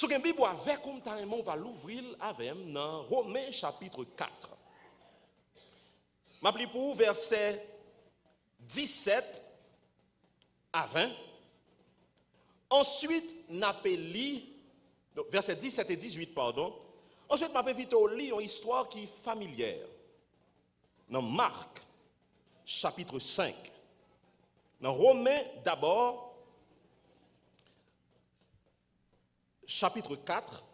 Ce que Bible avec on va l'ouvrir avec dans Romains chapitre 4. M'appli pour verset 17 à 20. Ensuite, n'appeli verset 17 et 18 pardon. Ensuite, m'appelle vite au lit une histoire qui est familière. Dans Marc chapitre 5. Dans Romains d'abord chapitre 4.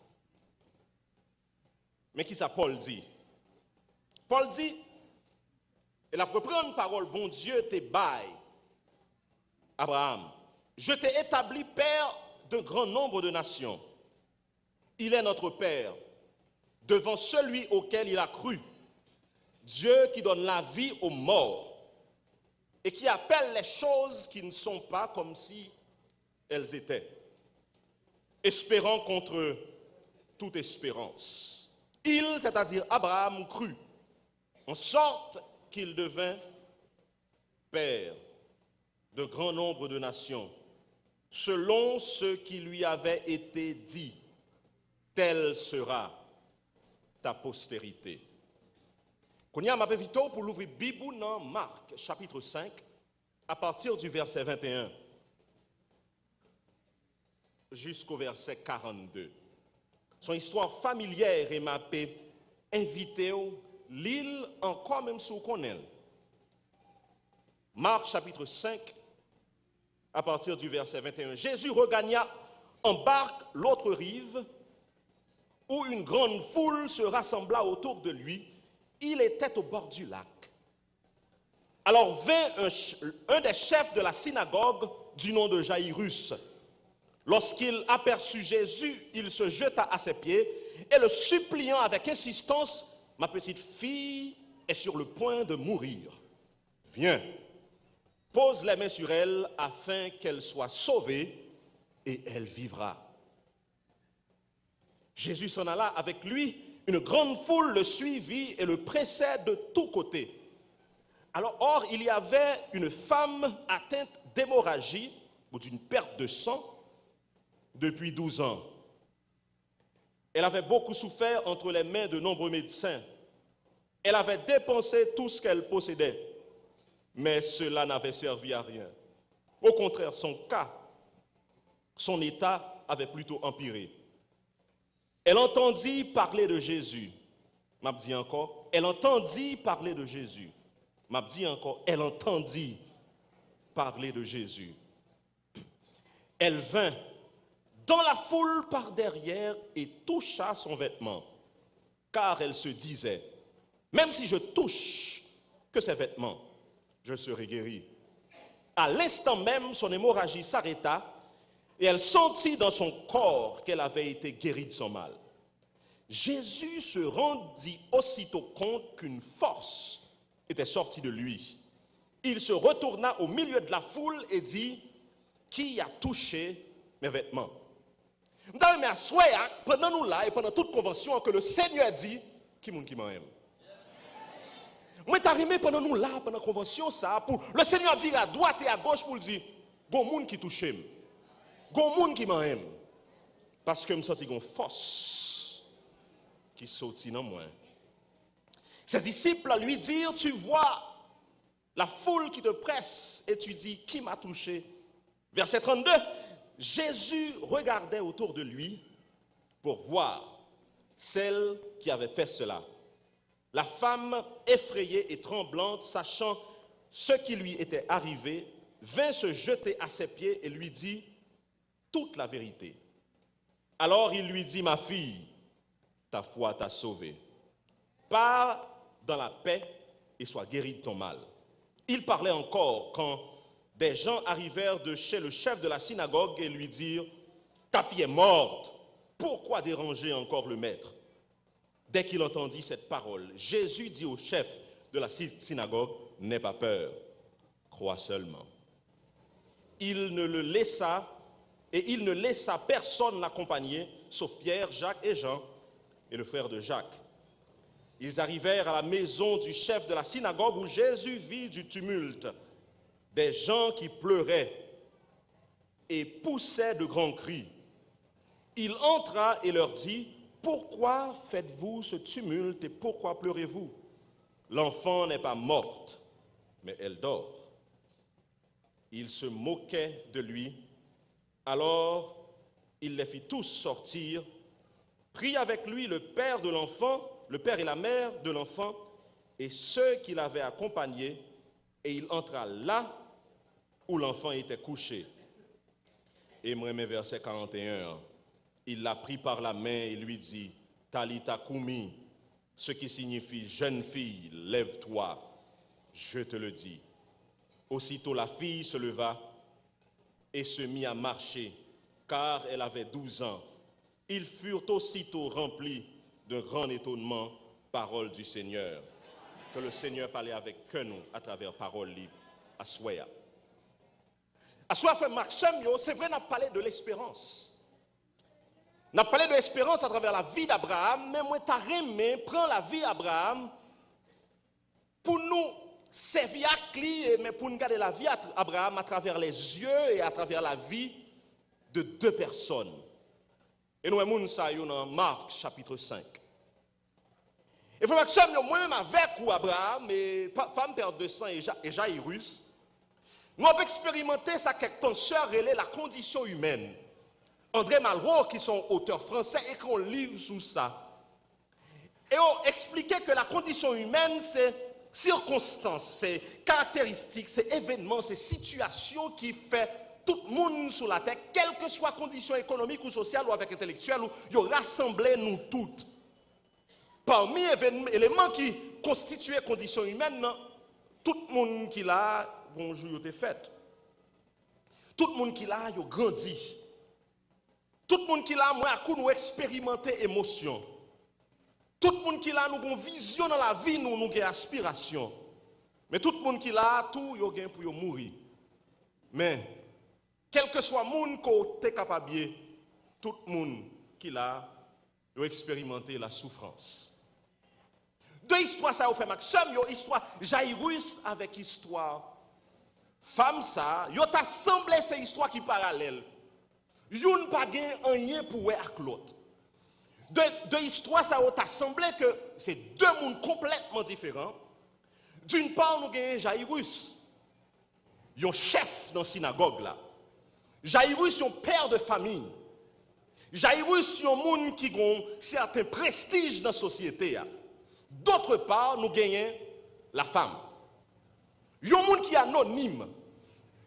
Mais qui ça Paul dit? Paul dit, et la première parole, bon Dieu t'est bail, Abraham, je t'ai établi père d'un grand nombre de nations. Il est notre père, devant celui auquel il a cru. Dieu qui donne la vie aux morts et qui appelle les choses qui ne sont pas comme si elles étaient, espérant contre toute espérance. Il, c'est-à-dire Abraham, crut, en sorte qu'il devint père d'un grand nombre de nations, selon ce qui lui avait été dit, telle sera ta postérité. Qu'on y a ma vito pour l'ouvrir Bible dans Marc, chapitre 5, à partir du verset 21 jusqu'au verset 42. Son histoire familière et m'a invité l'île encore même sous qu'on est. Marc chapitre 5, à partir du verset 21. Jésus regagna en barque l'autre rive, où une grande foule se rassembla autour de lui. Il était au bord du lac. Alors vint un des chefs de la synagogue du nom de Jaïrus. Lorsqu'il aperçut Jésus, il se jeta à ses pieds et le suppliant avec insistance, ma petite fille est sur le point de mourir. Viens, pose les mains sur elle afin qu'elle soit sauvée et elle vivra. Jésus s'en alla avec lui, une grande foule le suivit et le pressait de tous côtés. Alors, or, il y avait une femme atteinte d'hémorragie ou d'une perte de sang depuis 12 ans. Elle avait beaucoup souffert entre les mains de nombreux médecins. Elle avait dépensé tout ce qu'elle possédait, mais cela n'avait servi à rien. Au contraire, son état avait plutôt empiré. Elle entendit parler de Jésus. M'a dit encore, elle entendit parler de Jésus. M'a dit encore, elle entendit parler de Jésus. Elle vint dans la foule par derrière et toucha son vêtement, car elle se disait, même si je touche que ses vêtements, je serai guérie. À l'instant même, son hémorragie s'arrêta et elle sentit dans son corps qu'elle avait été guérie de son mal. Jésus se rendit aussitôt compte qu'une force était sortie de lui. Il se retourna au milieu de la foule et dit, qui a touché mes vêtements? Mais à soi, pendant nous là et pendant toute convention, que le Seigneur dit, qui est-ce qui m'aime? Moi, t'as remis pendant nous là, pendant la convention, ça, pour le Seigneur vire à droite et à gauche pour dire, il y a un monde qui touche, il y a un monde qui m'aime. Parce que je me sens une force qui sortit dans moi. Ses disciples lui dirent, tu vois la foule qui te presse et tu dis, qui m'a touché? Verset 32, Jésus regardait autour de lui pour voir celle qui avait fait cela. La femme, effrayée et tremblante, sachant ce qui lui était arrivé, vint se jeter à ses pieds et lui dit toute la vérité. Alors il lui dit, ma fille, ta foi t'a sauvée. Pars dans la paix et sois guérie de ton mal. Il parlait encore quand des gens arrivèrent de chez le chef de la synagogue et lui dirent, ta fille est morte, pourquoi déranger encore le maître? Dès qu'il entendit cette parole, Jésus dit au chef de la synagogue, n'aie pas peur, crois seulement. Il ne laissa personne l'accompagner, sauf Pierre, Jacques et Jean, et le frère de Jacques. Ils arrivèrent à la maison du chef de la synagogue où Jésus vit du tumulte, des gens qui pleuraient et poussaient de grands cris. Il entra et leur dit, « Pourquoi faites-vous ce tumulte et pourquoi pleurez-vous? L'enfant n'est pas morte, mais elle dort. » Il se moquait de lui. Alors il les fit tous sortir, prit avec lui le père de l'enfant, le père et la mère de l'enfant, et ceux qui l'avaient accompagné, et il entra là où l'enfant était couché. Et moi, mes verset 41, il l'a pris par la main et lui dit, Talita Koumi, ce qui signifie jeune fille, lève-toi, je te le dis. Aussitôt la fille se leva et se mit à marcher, car elle avait 12 ans. Ils furent aussitôt remplis d'un grand étonnement, parole du Seigneur. Que le Seigneur parlait avec que nous à travers parole libre à Soya. À Soya, frère Maxime, c'est vrai, on a parlé de l'espérance. On a parlé de l'espérance à travers la vie d'Abraham, mais moi, t'as aimé prendre la vie d'Abraham pour nous servir à lui, mais pour nous garder la vie d'Abraham à travers les yeux et à travers la vie de deux personnes. Et nous avons ça dans Marc chapitre 5. Et frère Maxime, moi-même avec ou Abraham, et femme père de sang et Jairus, nous avons expérimenté ça quelques penseurs relais la condition humaine. André Malraux, qui sont auteurs français, et qu'on livre sous ça. Et on expliquait que la condition humaine, c'est circonstances, c'est caractéristiques, c'est événements, c'est situations qui fait tout le monde sur la terre, quelle que soit condition économique ou sociale ou avec intellectuelle, où il y rassemblé nous toutes. Parmi les éléments qui constituaient condition humaine, tout le monde qui l'a, bonjour, était fait. Tout le monde qui l'a, il a grandi. Tout le monde qui l'a, moi, à coup, nous expérimenter émotion. Tout le monde qui l'a, nous avons vision dans la vie, nous avons aspiration. Mais tout le monde qui l'a, tout, il a pour mourir. Mais, quel que soit le monde qui est capable, tout le monde qui l'a, il a expérimenté la souffrance. Deux histoires, ça a fait Maxime, il y a histoire Jairus avec histoire femme, ça, il y a assemblé ces histoires qui parallèles. Youn pas gen rien pour avec l'autre. De histoire ça a assemblé que c'est deux mondes complètement différents. D'une part nous gagnons Jairus, un chef dans la synagogue là. Jairus un père de famille. Jairus un monde qui a un certain prestige dans la société. D'autre part nous gagnons la femme. Un monde qui est anonyme.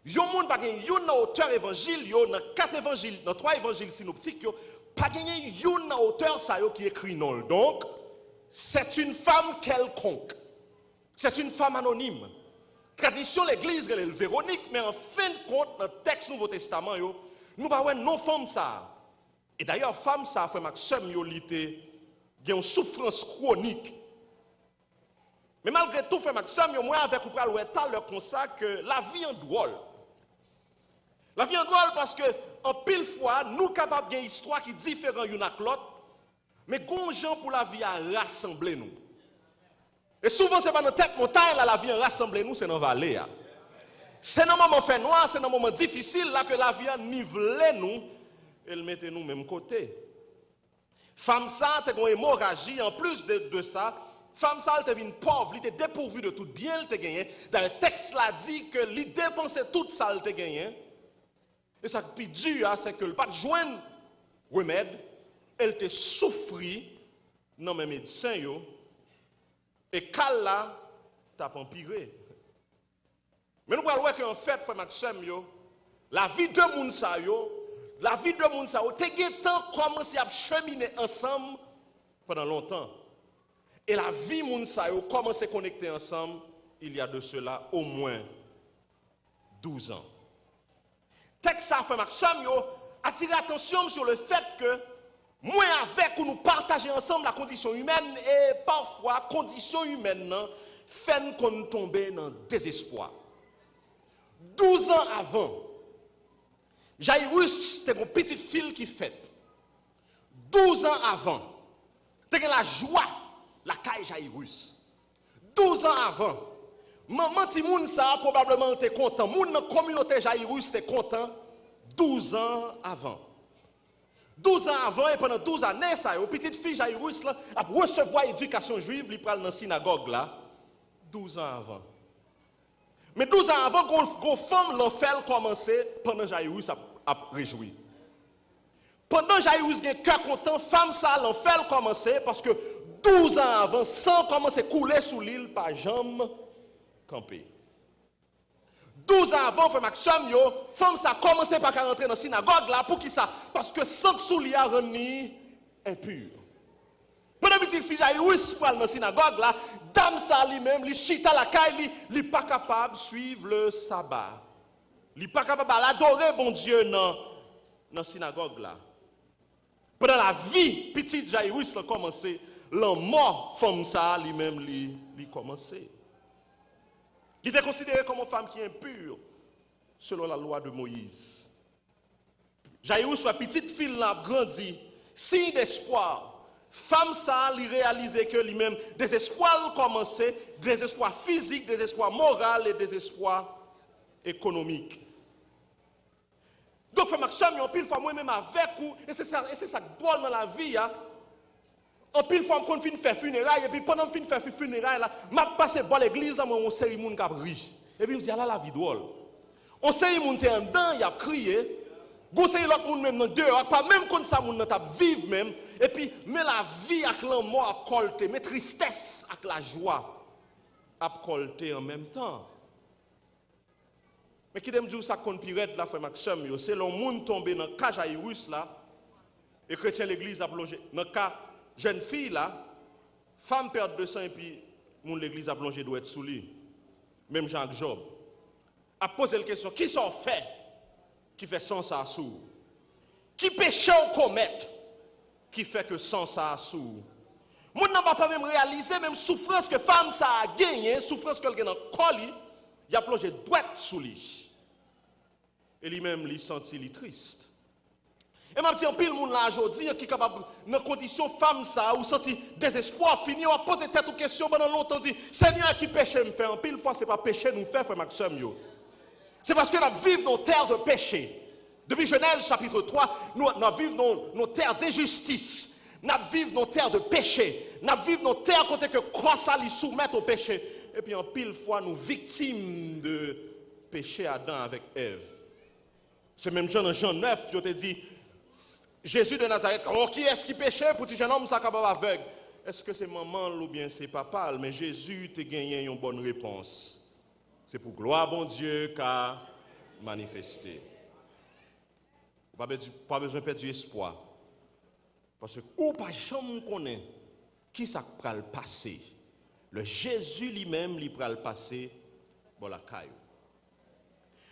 Yon moun pa gen yon nan auteur évangile yo dans 4 évangiles, dans 3 évangiles synoptiques yo, pas gen yon nan auteur ça yo qui écrit non. Donc c'est une femme quelconque. C'est une femme anonyme. Tradition l'église elle est Véronique, mais en fin de compte dans le texte Nouveau Testament yo, nous pas ouais non femme ça. Et d'ailleurs femme ça frère Maxime yo lité gen une souffrance chronique. Mais malgré tout frère Maxime yo moi avec ou pral ouais tout l'heure comme ça que la vie en drôle. La vie est drôle parce que, en pile fois, nous sommes capables d'une histoire qui est différente l'une avec l'autre, mais qu'on gens pour la vie à rassembler nous. Et souvent, ce n'est pas dans tête montagne, là, la vie à rassembler nous, c'est dans la vallée. C'est dans le moment fait noir, c'est dans le moment difficile là que la vie a nivelé nous, et elle mette nous même côté. Femme ça, tu as une hémorragie, en plus de ça, femme ça, elle devient pauvre, elle était dépourvue de tout bien, elle t'a gagné. Dans le texte là dit que elle dépensait tout ça, elle t'a gagné. Et ça qui est dur, c'est que le pas de joindre remède, elle te souffrit dans mes médecins, et qu'elle là, t'a empiré. Mais nous voyons qu'en fait, frère Maxime, la vie de Mounsa, la vie de Mounsa, t'es temps commencé à cheminer ensemble pendant longtemps. Et la vie Mounsa, commencé à connecter ensemble, il y a de cela au moins 12 ans. Texte ça fait Maxime attire attention sur le fait que moi avec ou nous partageons ensemble la condition humaine et parfois condition humaine fait qu'on tombe dans le désespoir. 12 ans avant, Jairus c'était une petite fille qui fête. 12 ans avant, c'était la joie, la caille Jairus. 12 ans avant, maman ti moun ça probablement était content. Moun dans communauté Jairus était content 12 ans avant. 12 ans avant et pendant 12 années, ça, une petite fille Jairus là, a recevoir l'éducation juive, il prend dans la synagogue là, 12 ans avant. Mais 12 ans avant, une femme l'enfer commencé pendant Jairus a réjoui. Pendant Jairus a cœur content, femme ça l'enfer commencé parce que 12 ans avant, sang commençait à couler sous l'île par jambe campé. 12 ans avant, frère Maxime, femme ça commençait par rentrer dans la synagogue là, pour qui ça? Parce que sang sous l'île a rendu impur. Pendant que petite fille Jairus pour aller dans la synagogue là, dame ça lui-même, li chita la caille, li pas capable de suivre le sabbat. Li pas capable d'adorer bon Dieu dans la synagogue là. Pendant la vie, petite Jairus a commencé, la mort femme ça lui-même li commencé. Il était considéré comme une femme qui est impure selon la loi de Moïse. Jairus, la petite fille l'a grandi, signe d'espoir. Femme ça, il réalisait que lui-même, des espoirs commençaient, des espoirs physiques, des espoirs moraux et des espoirs économiques. Donc, frère Maxime, en pile fois, moi-même avec vous, et c'est ça qui drôle dans la vie, hein? En pile fois, quand je fais funérailles, et puis pendant que je fais funérailles, je passe à l'église, là, on sait que je suis riche. Et puis je me dis, là, la vie drôle. On sait que je suis en dedans, il a crié. Vous savez, l'autre monde même dans dehors, pas même comme ça, on a vivre même. Et puis, mais la vie avec la mort a colté, mais tristesse avec la joie a colté en même temps. Mais qui me dit ça qu'on pirate là, frère Maxime, c'est le monde tombé dans le cas Jairus là, et chrétien l'église a plongé. Dans le cas jeune fille là, femme perd de sang et puis l'église a plongé doit être sous lui. Même Jean Job a posé la question, qui s'en fait qui fait sans ça sourd? Qui péché ou commettre qui fait que sans ça sourd? Mon n'a pas même réalisé même souffrance que femme ça a gagné, souffrance qu'elle a dans le col, il a plongé droit sous lui. Et lui-même il senti lui triste. Et même si on pile monde là aujourd'hui qui est capable dans condition femme ça ou senti désespoir fini on pose tête aux questions pendant longtemps dit Seigneur qui péché me fait en pile fois c'est pas péché nous fait frère Maxime yo. C'est parce que nous vivons dans une terre de péché. Depuis Genèse chapitre 3, nous vivons dans une terre d'injustice. Nous vivons dans une terre de péché. Nous vivons dans une terre côté que croix ça lui soumettre au péché. Et puis en pile fois nous victimes de péché Adam avec Ève. C'est même Jean 9, je te dis Jésus de Nazareth, oh, qui est-ce qui péchait pour que jeune homme soit capable aveugle? Est-ce que c'est maman ou bien c'est papa? Mais Jésus t'a gagné une bonne réponse. C'est pour gloire bon Dieu qu'a manifesté. Pas besoin de perdre espoir. Parce que ou pas jamais connaît qui ça va le passer. Le Jésus lui-même lui va le passer dans la caille.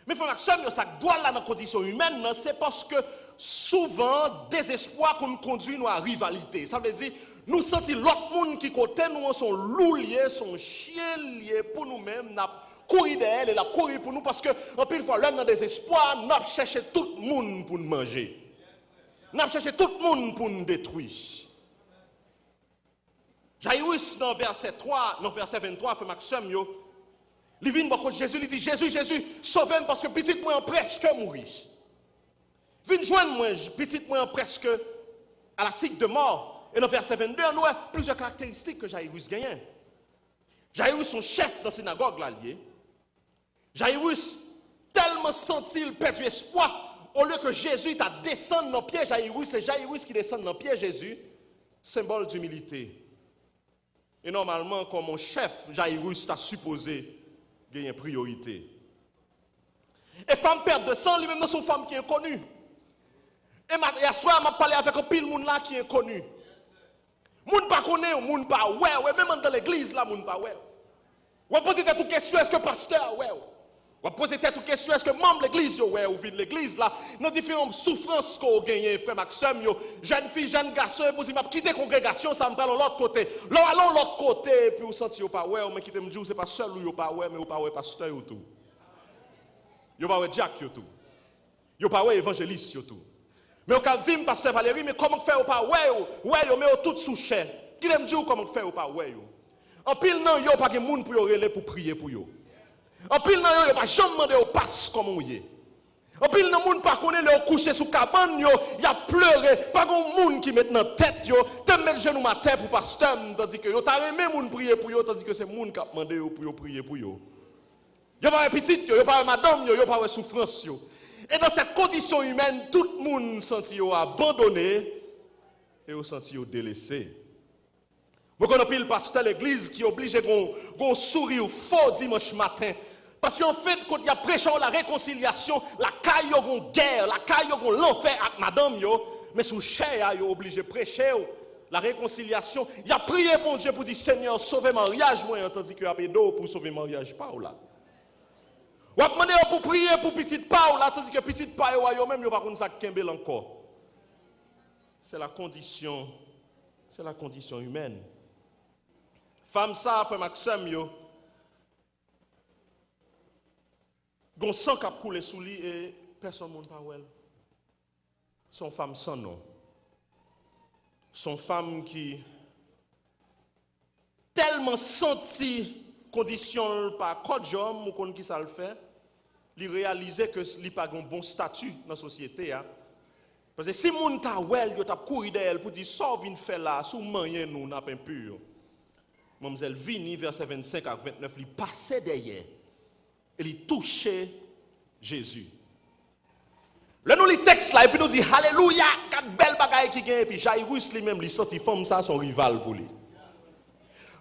Mais frère Maxime, ça doit là dans la condition humaine, c'est parce que souvent, désespoir qu'on conduit nous à rivalité. Ça veut dire, nous sentons l'autre monde qui côté nous sont loups liés, sont chiens liés pour nous-mêmes, n'a courir d'elle et la courir pour nous parce que en pile fois l'un dans désespoir, n'a cherché tout le monde pour nous manger. N'a cherché tout le monde pour nous détruire. Jairus dans verset 3, dans verset 23, frère Maxime yo, il vient de Jésus, il dit Jésus, sauve-moi parce que petit moi presque mourir. Viens joindre moi, petit moi presque à la tique de mort. Et dans verset 22, on a plusieurs caractéristiques que Jairus gagne. Jairus son chef dans la synagogue là lié. Jairus tellement senti perdu espoir au lieu que Jésus t'a descendu dans le pied Jairus, c'est Jairus qui descend dans le pied Jésus, symbole d'humilité. Et normalement comme mon chef Jairus t'a supposé gagner priorité. Et femme perte de sang, lui-même, c'est une femme qui est inconnue. Et à soir, m'a parlé avec un pile monde là qui est inconnu. Moun pas connaît, moun pas ouais, même dans l'église là, moun pas ouais. Ou poser toute question, est-ce que pasteur ouais. Ou poser toute question, est-ce que membre de l'église ouais ou vient de l'église là, dans différentes souffrances qu'on gagne frère Maxime yo, jeune fille, jeune garçon, poser m'a quitter congrégation, ça me parle de l'autre côté. Là allons l'autre côté puis vous senti yo pas ouais, mais quitter me dire c'est pas seul ou yo pas ouais, mais ou pas ouais pasteur yo tout. Yo pas ouais Jack yo tout. Yo pas ouais évangéliste yo tout. Mais on dit pasteur Valérie, mais comment faire ou pas ouais yo mais tout sous chair. Qui me dit comment faire ou pas ouais yo. En pile non yo pas de monde pour yo pour prier pour yo. En pile nan yo pas jamais demander au passe comment on y est. En pile nan moun pa connaît le couché sous cabane yo, y a pleuré, pas gon moun qui met dans tête yo, te mettre genou matin pour pasteur tandis que yo t'a aimé moun prier pour yo tandis que c'est moun qui a demandé yo pour yo prier pour yo. Yo pas petit yo pas madame yo pas souffrance yo. Et dans cette condition humaine, tout le monde senti yo abandonné et yo senti yo délaissé. Moi connais pile pasteur l'église qui oblige gon sourire fort dimanche matin. Parce qu'en fait, quand il y a prêché la réconciliation, la caille a une guerre, la caille a l'enfer avec madame, mais sous chair, il est obligé de prêcher la réconciliation. Il a prié pour Dieu pour dire Seigneur, sauver mariage, moi, tandis qu'il y a d'eau pour sauver mariage, Paola. Ou a demandé pour prier pour petite Paola, tandis que petite Paola, même, il n'y a pas de ça Kembel encore. C'est la condition humaine. Femme ça, frère Maxime, gon sang qui a coulé sous lui et personne ne parle. Son femme sans nom. Son femme qui tellement senti condition par code homme ou qu'on qui ça le fait, il réalisait que il pas un bon statut dans la société hein. Parce que si moun ta wel yo t'a courir d'elle pour dire sort vinn faire là sous moyen nous n'a pas impur. Mademoiselle Vini verset 25 à 29 il passait derrière. Il touchait Jésus. Là nous lit texte là et puis nous dit alléluia, quatre belles bagailles qui gagne et puis Jairus lui-même il senti femme ça son rival pour lui.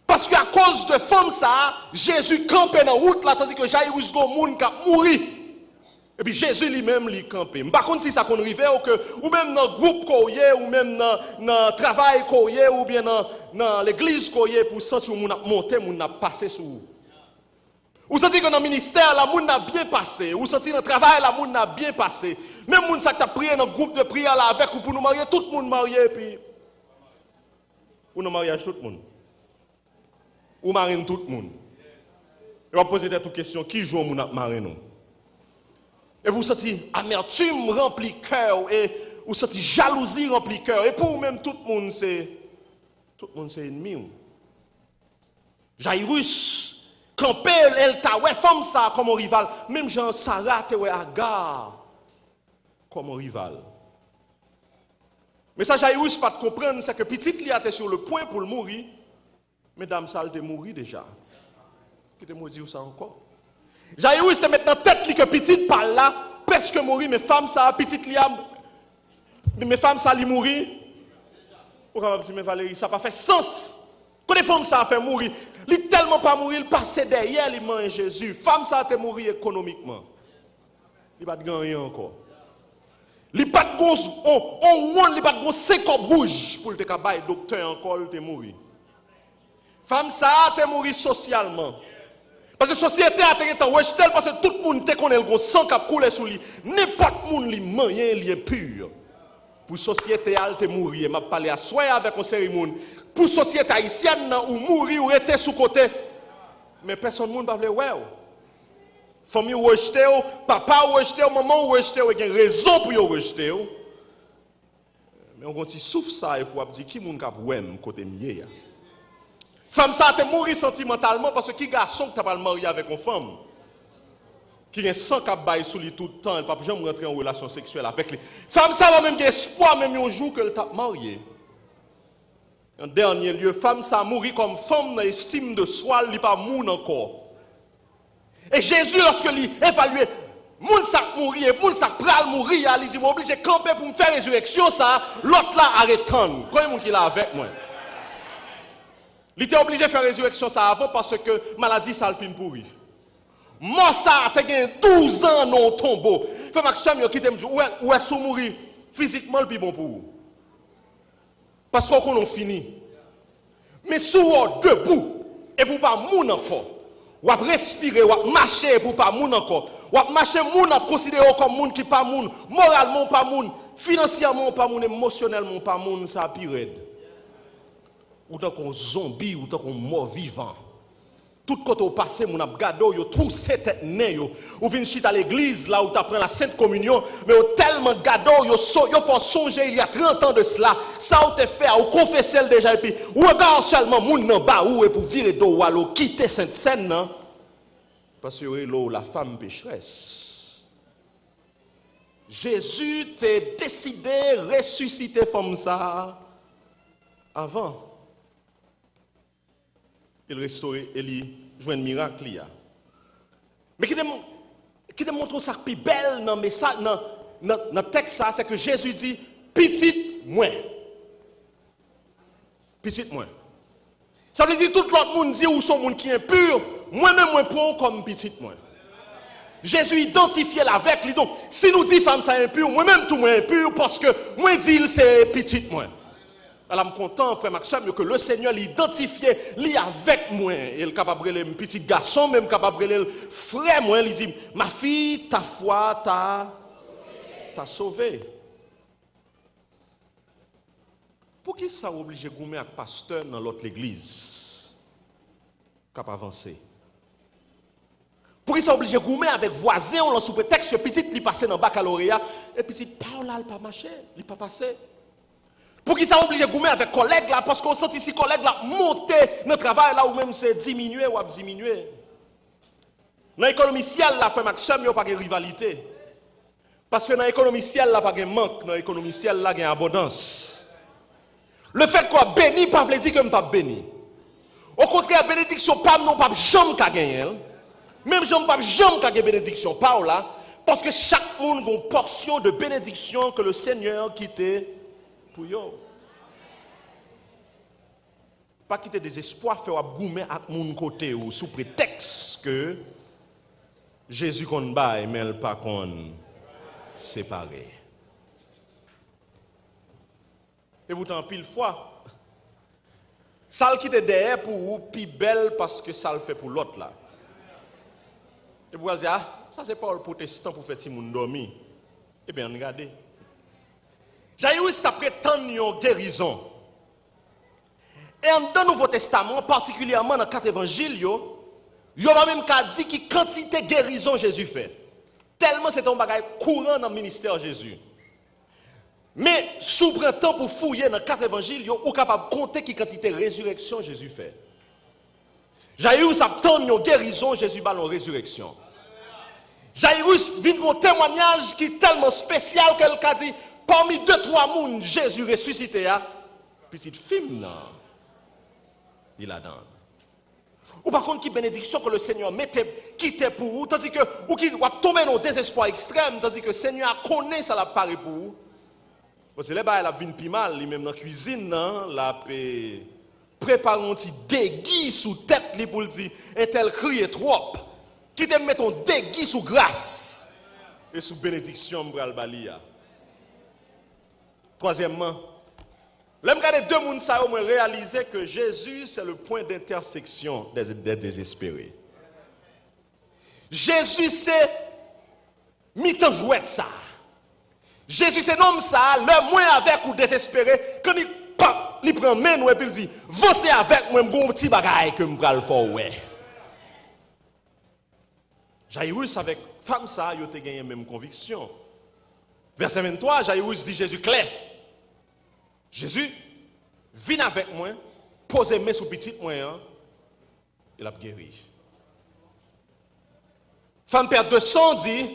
Parce qu'à cause de femme ça, Jésus campait dans route là tandis que Jairus go moun qui mourir. Et puis Jésus lui-même il campait. Par contre si ça qu'on arrive ou même dans groupe koyé ou même dans travail koyé ou bien dans l'église koyé pour sentir moun a monter moun a passer sous. Ou senti que dans le ministère, la moun a bien passé. Ou senti dans le travail, la moun a bien passé. Même moun ça t'a prié dans le groupe de prière là avec ou pour nous marier, tout le monde marié et puis ou nous mariage tout le monde. Ou marine tout le monde. Et on va poser des questions, qui joue moun a marié nous? Et vous senti amertume rempli cœur et vous senti jalousie rempli cœur et pour même tout le monde c'est ennemi. Jairus campé, elle t'a ouais femme ça comme un rival. Même Jean Sarah te ouais Agar comme un rival. Mais ça Jairus pas de comprendre c'est que petite li était sur le point pour le mourir. Mesdames ça elle mourir déjà. Qui te me dire ça encore. Jairus te maintenant tête li que petite par là presque mourir mais femme ça petite li mais femme ça li mourir. Ou quand dire mais Valérie ça pas fait sens. Quand les femmes ça a fait mourir, il tellement pas mourir, il passait derrière les mains de Jésus. Femme ça a été mourir économiquement. Il pas de gagner encore. Il pas de il pas de 50 rouge pour le cabaye docteur encore il mourir. Femme ça a été mourir socialement. Parce que la société a été rejetée parce que tout le monde te connaît le sang qui a coulé sous lui. N'importe monde li moyen li est pur. Pour société a été mourir, m'a parlé à soi avec un cérémonie. Pour société haïtienne ou mourir ou rester sous côté. Mais personne ne va vouloir ouais. Famille rejeté, papa rejeté, maman rejeté, il y a une raison pour rejeter. Mais on continue souffle ça et pour dire qui moun k'ap wèm côté mié. Femme ça te mourir sentimentalement parce que qui garçon qui t'a pas marié avec une femme qui a 100 k'ap bail sous lui tout le temps, elle pas jamais rentrer en relation sexuelle avec lui. Femme ça va même espoir même un jour que elle t'a marié. En dernier lieu, femme ça mourir comme femme dans l'estime de soi, il pas moun encore. Et Jésus lorsque il évaluait moun ça mourir, moun ça pral mourir, il dit obligé de camper pour me faire résurrection ça, l'autre là arrêtant. Comment moun qui là avec moi? Il était obligé de faire résurrection ça avant parce que maladie ça le fin pourri. Moi ça a gagné 12 ans dans le tombeau. Fait Maxime yo qui te me dit où est sous mourir physiquement le plus bon pour vous. Parce qu'on a fini. Mais si vous êtes debout, et pour pas moun encore, ou respirer, ou marcher pour pas moun encore, ou marcher moun considérer comme moun qui pas moun, moralement pas moun, financièrement pas moun, émotionnellement pas moun, ça pire. Ou tant qu'on zombie, ou tant qu'on mort vivant. Tout côté au passé, mon abgado, yo tout cette né yo. Ou vinn chita à l'église là où tu apprends la sainte communion, mais au tellement gado yo faut songer il y a 30 ans de cela, ça ou te fait ou confesser déjà et puis ou regarde seulement moun nan ba ou et pour virer do ou alors quitter sainte scène non parce que l'eau la femme pécheresse. Jésus t'a décidé de ressusciter femme ça avant. Il restaure et il joue un miracle. Mais qui te montre ça plus belle dans le texte, c'est que Jésus dit, petit moins. Petit moins. Ça veut dire tout l'autre monde dit ou son monde qui est impur, moi-même moi prends comme petit moins. Jésus identifiait avec lui. Donc, si nous dit femme ça impur, moi-même tout moi impur parce que moi dit c'est petit moins. Alors, je suis content, frère Maxime, que le Seigneur l'identifiait, lui avec moi. Et il est capable de petit garçon, même capable de frère moi, il dit, ma fille, ta foi t'a sauvé. Pour qui ça oblige de gommer avec pasteur dans l'autre église? Cap avancer. Pour qui ça oblige de gommer avec voisin, on l'a sous prétexte que petit lui passé dans le baccalauréat, et petit parle là, il pas marché, il pas passé. Pour qui ça oblige de gommer avec collègues là, parce qu'on sent ici collègues là monter dans le travail là, ou même c'est diminuer ou diminuer. Dans l'économie ciel là, frère Maxime, il n'y a pas de rivalité. Parce que dans l'économie ciel là, il n'y a pas de manque, dans l'économie ciel là, il y a abondance. Le fait qu'on béni, pas veut dire que je ne pas béni. Au contraire, bénédiction, pas non pas jamais qu'à gagner. Même jamais pas jamais qu'à gagner bénédiction, pas là, parce que chaque monde a une portion de bénédiction que le Seigneur quitté pour eux. Pas quitter des espoirs, faire goumer à mon côté ou sous prétexte que Jésus qu'on baille, mais elle pas qu'on séparé. Et pourtant, pile fois, ça le quitte derrière pour vous, puis belle parce que ça le fait pour l'autre là. Et vous allez dire, ah, ça c'est pas le protestant pour faire si moun dormi. Eh bien, regardez. Jairus après tant de guérison. Et dans le Nouveau Testament, particulièrement dans 4 évangiles, il y a même qu'à dire qui quantité de guérison Jésus fait. Tellement c'est un bagage courant dans le ministère de Jésus. Mais, sous temps pour fouiller dans 4 évangiles, vous êtes capable de compter qui quantité de résurrection Jésus fait. Jairus a tant de guérison, Jésus a une résurrection. Jairus vient un témoignage qui est tellement spécial qu'elle a dit, parmi 2-3 personnes, Jésus ressuscité, petite fille, non, il a donné. Ou par contre, qui bénédiction que le Seigneur mettait, quittait pour vous, tandis que, ou qui va tomber dans le désespoir extrême, tandis que le Seigneur connaît ça, la paré pour vous. Parce que là, elle a vu une mal, même dans la cuisine, la prépare un petit déguis sous tête pour le dire, et tel crie trop. Qui te met un déguis sous grâce et sous bénédiction, bral balia. Troisièmement, l'homme qui a deux personnes, ça a réalisé que Jésus, c'est le point d'intersection des désespérés. Jésus, c'est mi-temps jouet ça. Jésus, c'est l'homme ça, le moins avec ou désespéré, quand il prend main et puis il dit, vous avec moi, un petit bagaille que je vais le faire, ouais. Jairus avec femme ça, il a gagné la même conviction. Verset 23, Jairus dit Jésus clair. Jésus, viens avec moi, posez main sur petite moi, il a guéri. Femme perte de sang dit,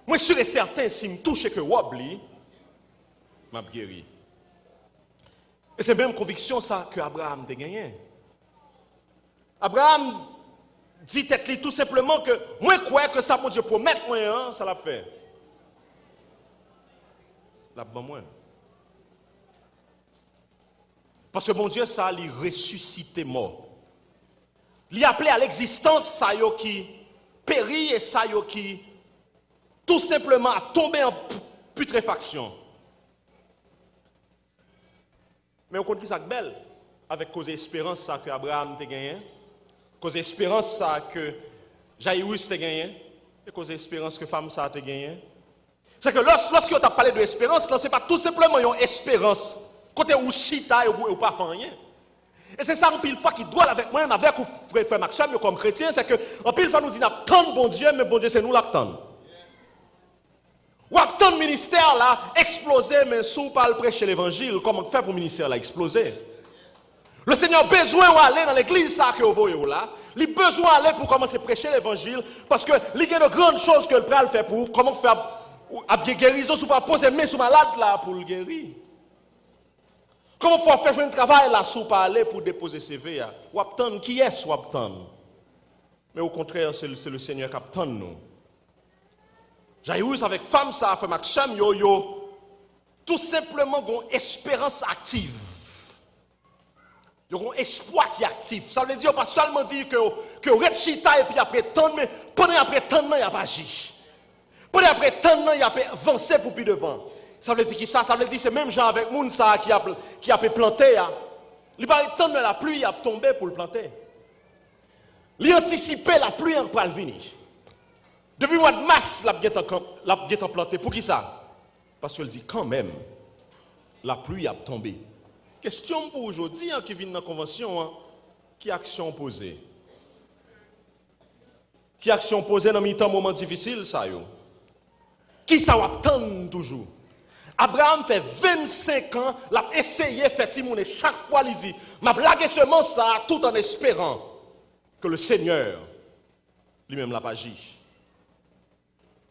moi sûr et certain, si je touche que Wobli, m'a guéri. Et c'est même conviction ça que Abraham a gagné. Abraham dit tout simplement que moi je crois que ça mon Dieu promet moi, ça l'a fait. La bon moi. Parce que mon Dieu ça lui ressuscité mort. Il appelé à l'existence ça yo qui périt et ça yo qui tout simplement a tombé en putréfaction. Mais on compte qui ça belle avec cause espérance ça que Abraham a gagné, cause espérance ça que Jairus a gagné et cause espérance que femme ça a gagné. C'est que lorsque tu as parlé de espérance, ce n'est pas tout simplement une espérance côté où chita et pas faire rien. Et c'est ça en pile fois qui doit avec moi, avec frère Maxime comme chrétien, c'est que en pile fois nous disons attendre bon Dieu, mais bon Dieu c'est nous l'attendre. Ou attendre le ministère là exploser, mais sous pas le prêcher l'évangile, comment faire pour le ministère là exploser? Le Seigneur a besoin d'aller dans l'église ça que vous voyez là, il a besoin d'aller pour commencer à prêcher l'évangile, parce que il y a de grandes choses que le prêtre fait pour comment faire ou a bien guérison, si vous pas poser main sur malade là pour le guérir. Comment faut faire un travail là sous pas aller pour déposer CV là? Ou attendre qui est ou attendre. Mais au contraire, c'est le Seigneur qui attend nous. J'ai eu avec femme ça fait Maxime yo tout simplement une espérance active. Il y a un espoir qui est actif. Ça veut dire pas seulement dire que rechita et puis après tant mais pendant après tant il n'y a pas agi. Pendant après tant il y a avancé pour plus devant. Ça veut dire qui ça veut dire c'est même gens avec moun ça qui a planté là. Il pas tant la pluie a tombé pour le planter. Il anticiper la pluie pour le venir. Depuis le mois de mars, la a planté. Pour qui ça? Parce qu'elle dit quand même, la pluie a tombé. Question pour aujourd'hui qui vient dans la convention, qui action posée? Qui action posée dans un moment difficile, ça yo? Qui ça attend toujours? Abraham fait 25 ans, il a essayé de faire Timoun et chaque fois il dit, m'a blagué seulement ça tout en espérant que le Seigneur lui-même l'a pas agi.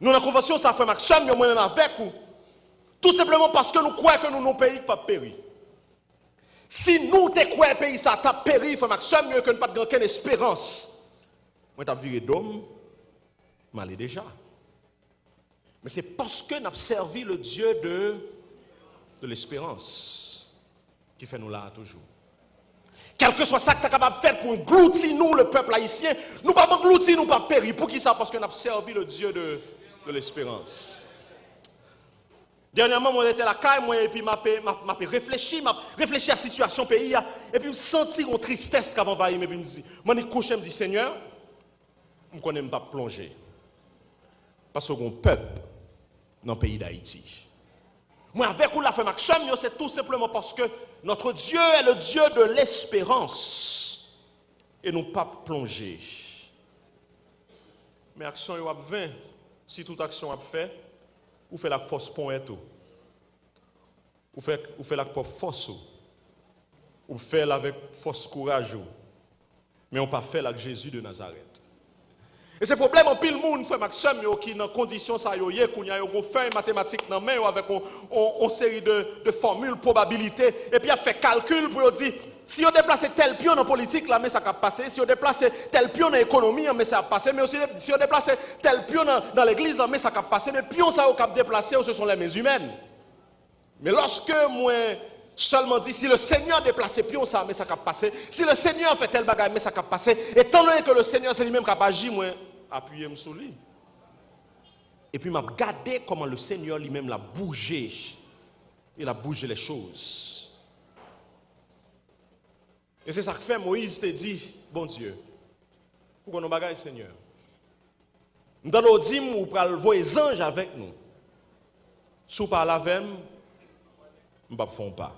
Nous, dans la convention, ça fait Maxime, nous sommes avec vous. Tout simplement parce que nous croyons que nous, nos pays, pas péri. Si nous, te croyons que le pays, ça t'a péri, fait Maxime, mieux que nous pas de aucune espérance. Moi, t'as viré d'homme, mal déjà. Mais c'est parce que nous avons servi le Dieu de l'espérance qui fait nous là toujours. Quel que soit ça que tu es capable de faire pour engloutir nous, le peuple haïtien, nous ne pas engloutir, nous pas périr. Pour qui ça? Parce que nous avons servi le Dieu de l'espérance. Dernièrement, moi j'étais à la caille, moi, et puis je réfléchi à la situation du pays, et puis je senti une tristesse qui envahi, et puis je me couché, je me dis, Seigneur, je ne connais pas plonger. Parce que mon peuple dans le pays d'Haïti. Moi, avec vous, la femme Maxime, c'est tout simplement parce que notre Dieu est le Dieu de l'espérance. Et nous pas plonger. Mais action est 20. Si toute action a fait, vous faites la force point et tout. Vous faites la propre force. Vous faites avec force courage. Mais on pas fait avec Jésus de Nazareth. Et ce problème en pile monde fait Maxime qui dans condition ça yo qu'on y a une feuille mathématique dans main avec une série de formules probabilités et puis a fait calcul pour dire si on déplace tel pion dans politique là mais ça va passer, si on déplace tel pion dans l'économie mais ça va passer, mais aussi si on déplace tel pion dans l'église mais ça va passer, mais pion ça va déplacer ce sont les mains humaines. Mais lorsque moi seulement dit si le Seigneur déplace pion ça mais ça va passer, si le Seigneur fait tel bagage mais ça va passer, étant donné que le Seigneur c'est lui-même qui a agi, moi appuyer sur lui. Et puis m'a regardé comment le Seigneur lui-même l'a bougé. Il a bougé les choses. Et c'est ça que fait Moïse te dit, bon Dieu, pourquoi nous bagaille Seigneur? Dans nos dîmes, ou pral voyer les anges avec nous. Sous par la veine, nous ne font pas.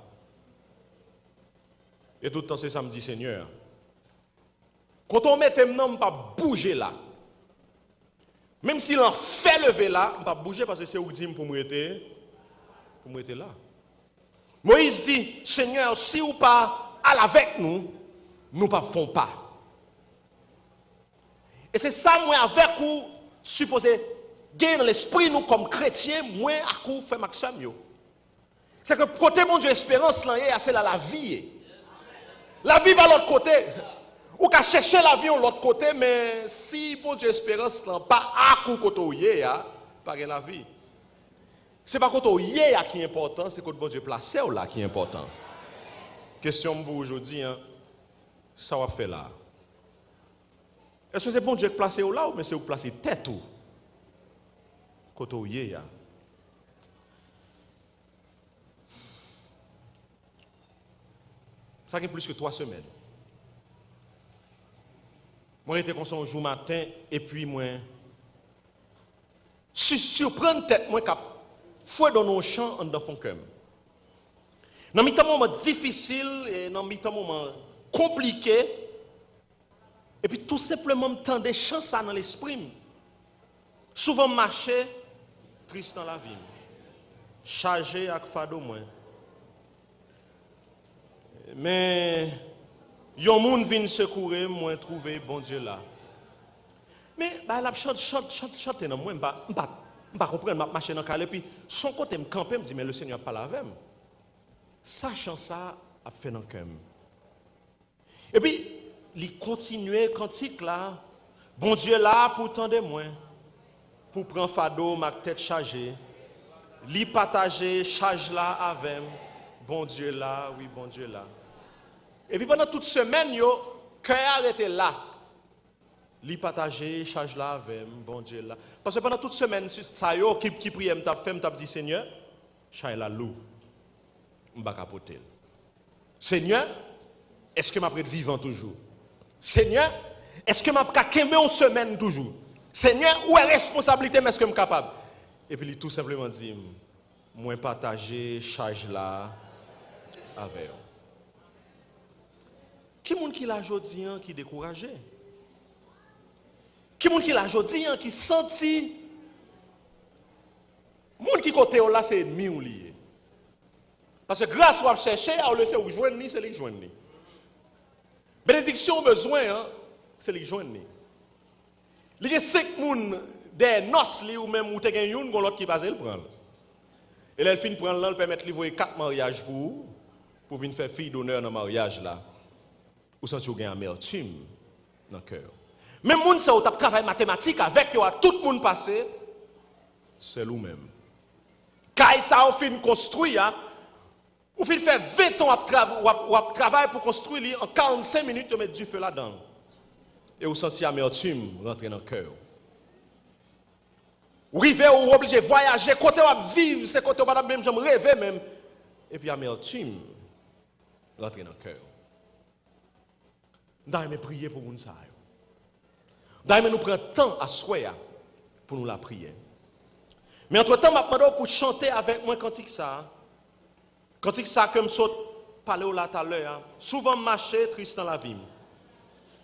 Et tout le temps, c'est ça me dit Seigneur. Quand on met tes mains, on ne pas bouger là. Même s'il en fait lever là, on ne va pas bouger parce que c'est où dit pour m'arrêter là. Moïse dit, Seigneur, si ou pas allez avec nous, nous ne font pas. Et c'est ça, moi, avec vous, supposé gagner dans l'esprit, nous, comme chrétiens, moi, à coup, fait Maxime. C'est que côté mon Dieu, espérance, là, c'est là la vie. La vie va de l'autre côté. Ou qu'à chercher la vie de l'autre côté, mais si bon Dieu espérance là, pas à coup côté pas la vie. C'est pas côté qui est important, c'est côté bon Dieu placé là qui est important. Question pour aujourd'hui, ça va faire là. Est-ce que c'est bon Dieu placé là ou mais c'est vous placer tête ou côté ça fait plus que 3 semaines. Moi, j'étais comme ça un jour matin, et puis moi, surprendre tête, moi, cap, fouet dans nos champs, en dans fond cœur. Dans un moment difficile, et dans un moment compliqué, et puis tout simplement, me tendre des chants ça dans l'esprit. Souvent marcher, triste dans la vie. Chargé avec fado moins. Mais yon moun vin secourir, moi trouver bon Dieu là. Mais bah la chante dans moi pas Je ne comprends pas, je marche dans le calé, puis son côté me camper, me dit, mais le Seigneur parle avec moi. Sachant ça, a fait dans le cœur. Et puis, il continuait cantique là. Bon Dieu là pour tendre moi, pour prendre fado, ma tête chargée. Li partager charge là avec bon Dieu là, oui bon Dieu là. Et puis pendant toute semaine yo cœur arrêté là. Li partager charge là avec bon Dieu là. Parce que pendant toute semaine ça yo qui priait m't'a fait m't'a dit Seigneur, charge là lou. M'pa capoter. Seigneur, est-ce que m'a prêtre vivant toujours? Seigneur, est-ce que m'a kembe en semaine toujours? Seigneur, où est responsabilité mais est-ce que je suis capable? Et puis il tout simplement dit, moi partager charge là avec eux. Qui monde qui l'a jodi qui découragé? Qui monde qui l'a jodi qui senti monde qui côté là c'est ennemi ou lié. Parce que grâce à chercher à le où joindre ni c'est les joindre ni. Bénédiction besoin c'est les joindre ni. Il y a 5 moun des noces li ou même ou te gen yon gon l'autre qui passe le prendre. Et là elle fin prendre là, elle permet lui voyer 4 mariages pour venir faire fille d'honneur dans mariage là. Ou senti ou gen amertume dans cœur. Même moun ça ou t'a travail mathématique avec yo tout monde passé, c'est lui même. Kay ça ou fin construire ou fin faire 20 ans à travail pour construire en 45 minutes mettre du feu là-dedans. Et vous sentez amertume rentrer dans le cœur. Ou river ou obligé de voyager, côté ou vivre, c'est côté ou même j'aime rêver même. Et puis amertume rentrer dans le cœur. Nous devons prier pour nous ça. Nous devons nous prendre temps à souhaiter pour nous la prier. Mais entre-temps, je demande pour chanter avec moi cantique ça. Cantique ça comme saute parler là tout à l'heure. Souvent marcher triste dans la vie.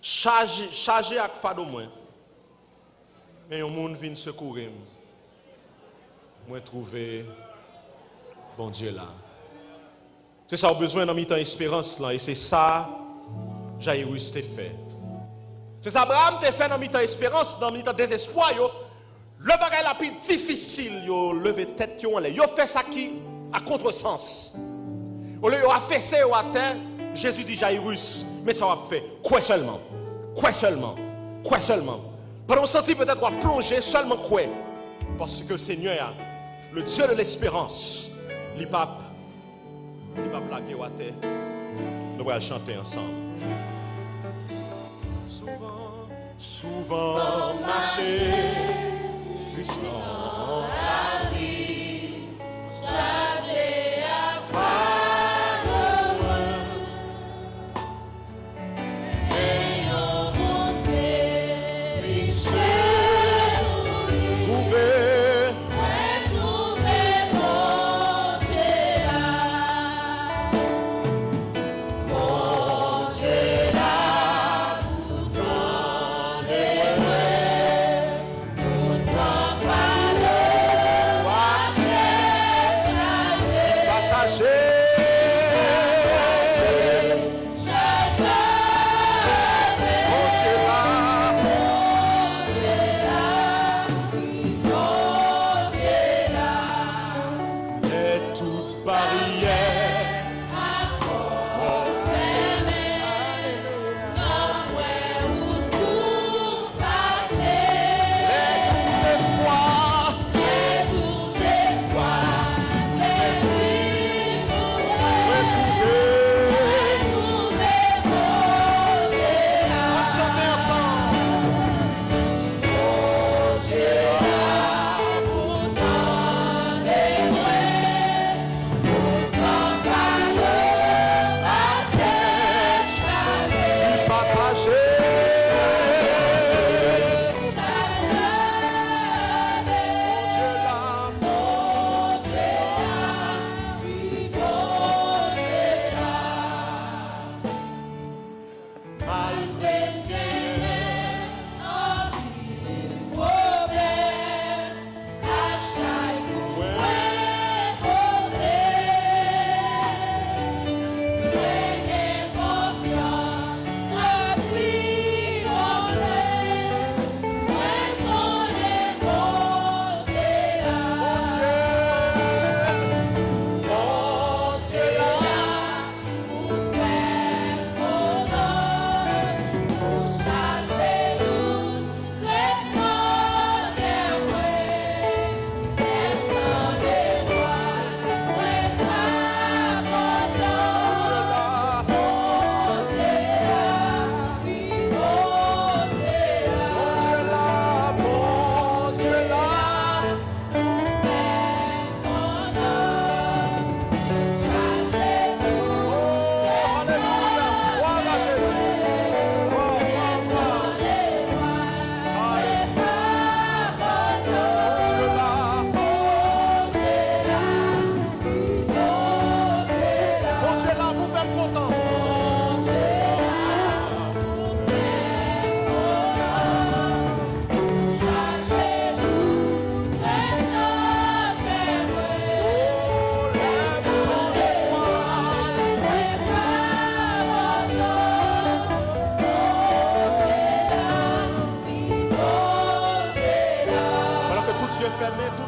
Chargé avec fado moins. Mais un monde vient secourir. Moi trouver bon Dieu là. C'est ça au besoin dans mi-temps espérance là et c'est ça Jairus t'a fait. C'est ça Abraham t'a fait dans mi-temps espérance, dans mi-temps désespoir yo. Le bagage la plus difficile yo lever tête yo en l'air. Yo fait ça qui à contresens. Au lieu de affaisser à terre, Jésus dit Jairus, mais ça va faire quoi seulement? Quoi seulement? Quoi seulement? Pendant qu'on sentit peut-être qu'on va plonger seulement quoi? Parce que le Seigneur, le Dieu de l'espérance, il va blaguer à terre. Nous allons chanter ensemble. Souvent marcher, tristement la vie, chargé à fardeau loin. Ayons monté, fixé, trouvé, mon Dieu là. Mon Dieu là, pour ton éloignement, pour ton fardeau.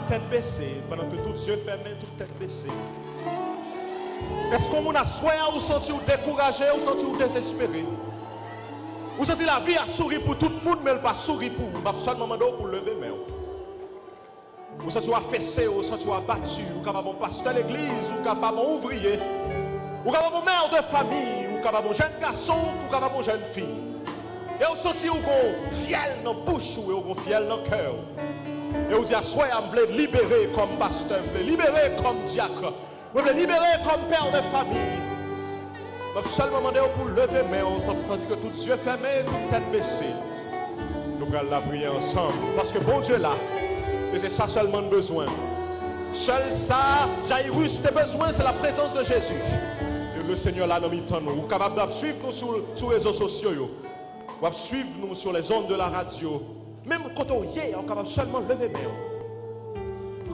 tête baissée, pendant que tous yeux fermés, toute tête baissée. Est-ce qu'on a soin ou senti ou découragé ou senti ou désespéré? Ou senti la vie a souri pour tout le monde, mais elle pas souri pour vous. Je seulement demandé pour lever main. Ou senti ou affaissé, ou senti ou abattu, ou capable de pasteur de l'église, ou capable d'ouvrier, ou capable de mère de famille, ou capable de jeune garçon, ou capable de jeune fille. Et vous sentez un fiel dans la bouche ou un fiel dans le cœur. Et vous dites, soit je veux libérer comme pasteur, je veux libérer comme diacre, je veux libérer comme père de famille. Je veux seulement demander pour lever mais tandis que tous yeux fermés, toute tête baissée. Nous allons la prier ensemble. Parce que bon Dieu là, et c'est ça seulement le besoin. Seul ça, Jairus, tes besoins, c'est la présence de Jésus. Et le Seigneur là, nous mettons nous. Vous êtes capable de suivre nous sur les réseaux sociaux. Ou suivre nous sur les ondes de la radio. Même quand on y est, on est capable seulement lever main.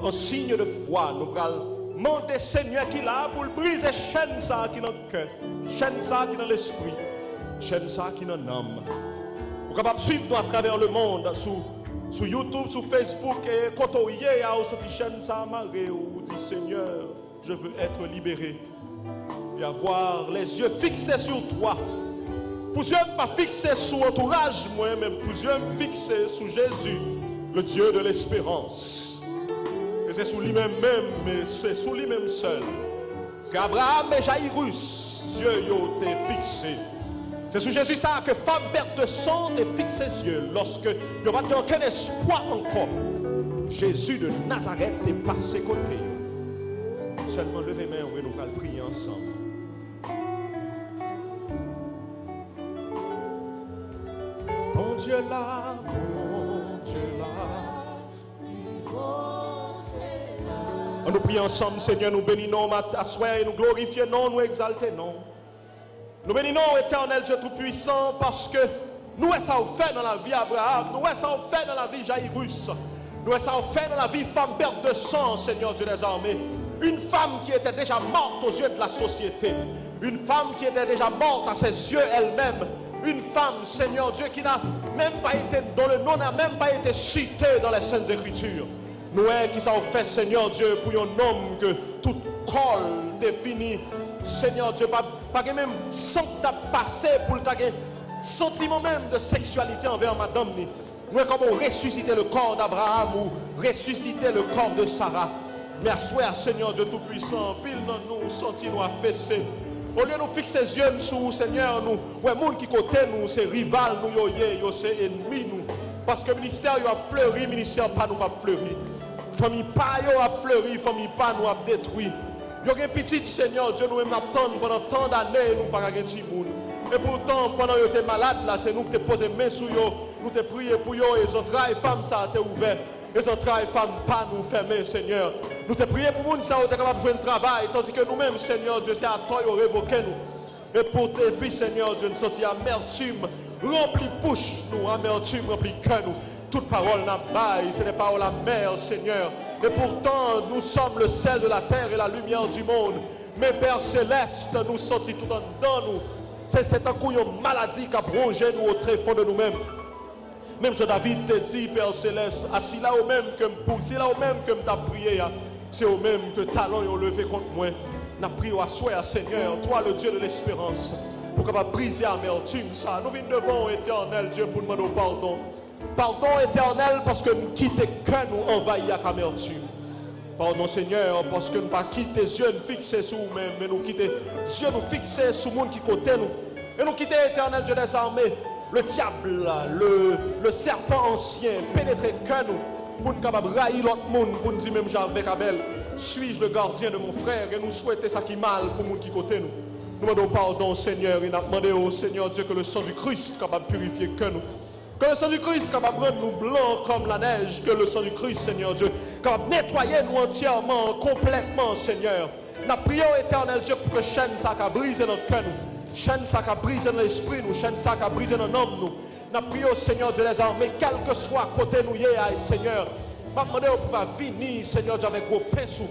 En signe de foi, nous allons demander Seigneur qui est là pour briser chaîne ça qui est dans le cœur, chaîne ça qui est dans l'esprit, chaîne ça qui est dans l'âme. Vous êtes capable de suivre nous à travers le monde, sur YouTube, sur Facebook, et quand on y est, on cette chaîne ça amarrée, où dit Seigneur, je veux être libéré et avoir les yeux fixés sur toi. Pour Dieu pas fixé sur l'entourage, moi-même, pour Dieu fixé sur Jésus, le Dieu de l'espérance. Et c'est sur lui-même, mais c'est sur lui-même seul. Qu'Abraham et Jairus, Dieu t'es fixé. C'est sur Jésus ça que femme perte de sang t'es fixé les yeux. Lorsque il n'y a pas aucun espoir encore, Jésus de Nazareth t'est passé côté. Seulement levez main, nous allons prier ensemble. Mon Dieu là, mon Dieu là. On nous prie ensemble, Seigneur, nous bénissons, nous glorifions, nous exaltons. Nous bénissons, éternel Dieu Tout-Puissant, parce que nous avons fait dans la vie Abraham, nous avons fait dans la vie Jairus, nous avons fait dans la vie femme perte de sang, Seigneur Dieu des armées. Une femme qui était déjà morte aux yeux de la société, une femme qui était déjà morte à ses yeux elle-même. Une femme, Seigneur Dieu, qui n'a même pas été, dont le nom n'a même pas été cité dans les Saintes Écritures. Nous, qui s'en fait, Seigneur Dieu, pour un homme que tout col défini, Seigneur Dieu, pas même sans que passé pour le sentiment même de sexualité envers madame. Nous, comme on ressuscité le corps d'Abraham ou ressuscité le corps de Sarah. Mais à souhait, Seigneur Dieu Tout-Puissant, pile dans nous, senti nous affaissés. Au lieu de nous fixer les yeux sur Seigneur, nous, ouais, monde qui côté nous, c'est rival, nous, c'est ennemi, nous. Parce que le ministère, il a fleuri, le ministère, pas nous, pas fleuri. Famille, pas, il a fleuri, famille, pas nous, a détruit. Il y a une petite Seigneur, Dieu, nous, attendons pendant tant d'années, nous, pas un petit monde. Et pourtant, pendant que tu es malade, là, c'est nous qui te posons les mains sur eux, nous te prions pour eux, et les entrailles, femmes, ça a été ouvert. Les entrailles, femmes, pas nous fermer, Seigneur. Nous te prions pour nous, ça a été capable de jouer un travail, tandis que nous-mêmes, Seigneur Dieu, c'est à toi de révoquer nous. Et puis, Seigneur Dieu, nous sommes amertume, rempli bouche, nous, amertume, rempli cœur, nous. Toute parole n'a bail, c'est des paroles amères, Seigneur. Et pourtant, nous sommes le sel de la terre et la lumière du monde. Mais Père Céleste, nous sortis tout en dedans, nous. C'est un coup une maladie qui a rongé nous au tréfonds de nous-mêmes. Même si David te dit, Père Céleste, assis là au même que c'est là au même que t'as prié, c'est au même que talons ont levé contre moi. N'a prié à soi, Seigneur, toi le Dieu de l'espérance, pour capable briser l'amertume ça. Nous venons devant éternel Dieu pour demander pardon. Pardon éternel parce que nous quittons que nous envahis avec l'amertume. Pardon Seigneur parce que nous pas quitter les yeux fixés sur nous-mêmes, mais nous quitter les yeux nous fixés sur le monde qui côté nous. Et nous quitter éternel Dieu des armées. Le diable, le serpent ancien, pénétrer que nous, pour nous capables railler l'autre monde, pour nous dire même avec Abel, suis-je le gardien de mon frère, et nous souhaitons ça qui mal pour nous qui côté nous. Nous demandons pardon Seigneur, et nous demandons au Seigneur Dieu que le sang du Christ capable de purifier que nous. Que le sang du Christ capable de rendre nous blancs comme la neige, que le sang du Christ, Seigneur Dieu, capable de nettoyer nous entièrement, complètement, Seigneur. Nous prions éternel Dieu pour que chaîne ça a brisé notre cœur nous. Chaîne ça a brisé dans l'esprit nous, chaîne ça a brisé dans l'homme nous. Nous prions au Seigneur Dieu des armées, quel que soit côté nous y est, Seigneur. Nous demandons pour venir, Seigneur Dieu, avec vos pinceaux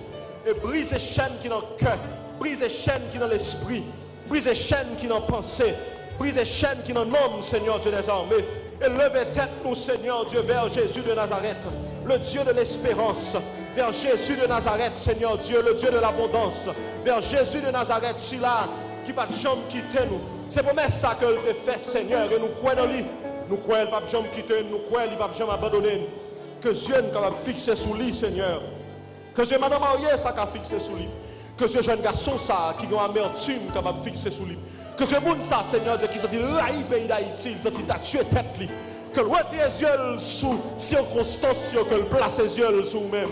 et briser chaîne qui est dans le cœur, briser chaîne qui est dans l'esprit, briser chaîne qui est dans la pensée, briser chaîne qui est dans l'homme, Seigneur Dieu des armées. Et levez tête nous, Seigneur Dieu, vers Jésus de Nazareth, le Dieu de l'espérance, vers Jésus de Nazareth, Seigneur Dieu, le Dieu de l'abondance, vers Jésus de Nazareth, celui-là qui va jamais quitter nous. C'est pour ça que te fait, Seigneur, et nous croyons en lui. Nous croyons qu'il ne va jamais quitter, nous croyons qu'il ne va jamais abandonner. Que Dieu est capable de fixer sous lui, Seigneur. Que Dieu madame mariée, ça a fixé sous lui. Que Dieu jeune garçon, ça, qui a amertume, capable de fixer sous lui. Que Dieu monde, ça, Seigneur Dieu, qui s'est dit, raï pays d'Haïti, il s'est dit, t'as tué tête, lui. Que le retire les yeux sous circonstances, que le place les yeux sous même.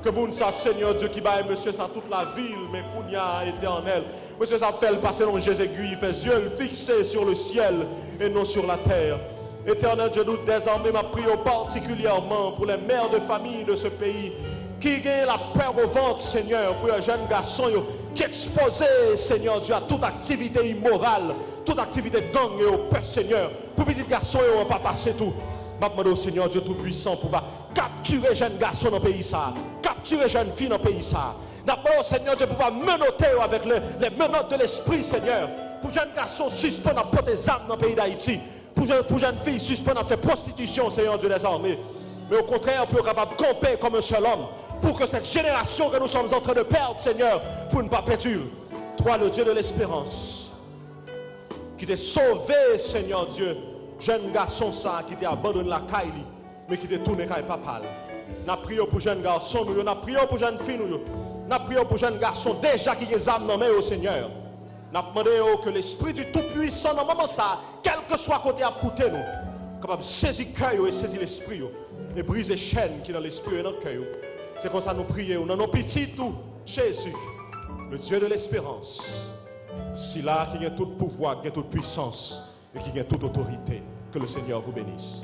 Que bon ça, Seigneur Dieu, qui baille, monsieur, ça toute la ville, mais Kounia éternel. Monsieur, ça fait le passer dans Jésus aiguille, fait les yeux fixés sur le ciel et non sur la terre. Éternel Dieu, nous désormais, ma prière particulièrement pour les mères de famille de ce pays qui gagnent la peur au ventre, Seigneur, pour les jeunes garçons qui exposés, Seigneur Dieu, à toute activité immorale, toute activité gang et au Père, Seigneur. Pour les petits garçons, on ne va pas passer tout. Je demande au Seigneur Dieu Tout-Puissant pour capturer les jeunes garçons dans le pays, ça, capturer les jeunes filles dans le pays. Je demande au Seigneur Dieu pour menotter avec les menottes de l'esprit, Seigneur. Pour les jeunes garçons suspendus à porter des armes dans le pays d'Haïti. Pour les jeunes filles suspendus à faire prostitution, Seigneur Dieu des armées. Mais au contraire, pour être capable de camper comme un seul homme. Pour que cette génération que nous sommes en train de perdre, Seigneur, pour ne pas perdre. Toi, le Dieu de l'espérance, qui t'est sauvé, Seigneur Dieu, jeune garçon ça, qui t'a abandonné la caille, mais qui t'a tourné caille papa. N'a prié pour jeunes garçons, nous, n'a prié pour jeunes filles, nous, n'a prié pour jeunes garçons déjà qui les âmes dans main au Seigneur. N'a demandé que l'Esprit du Tout-Puissant, dans le moment ça, quel que soit côté à côté nous, capable de saisir le cœur et saisir l'esprit et briser les chaînes qui dans l'esprit et dans le cœur. C'est comme ça nous prions. Nous avons petit tout Jésus, le Dieu de l'espérance. C'est là qui a tout pouvoir, qui a toute puissance et qui a toute autorité. Que le Seigneur vous bénisse.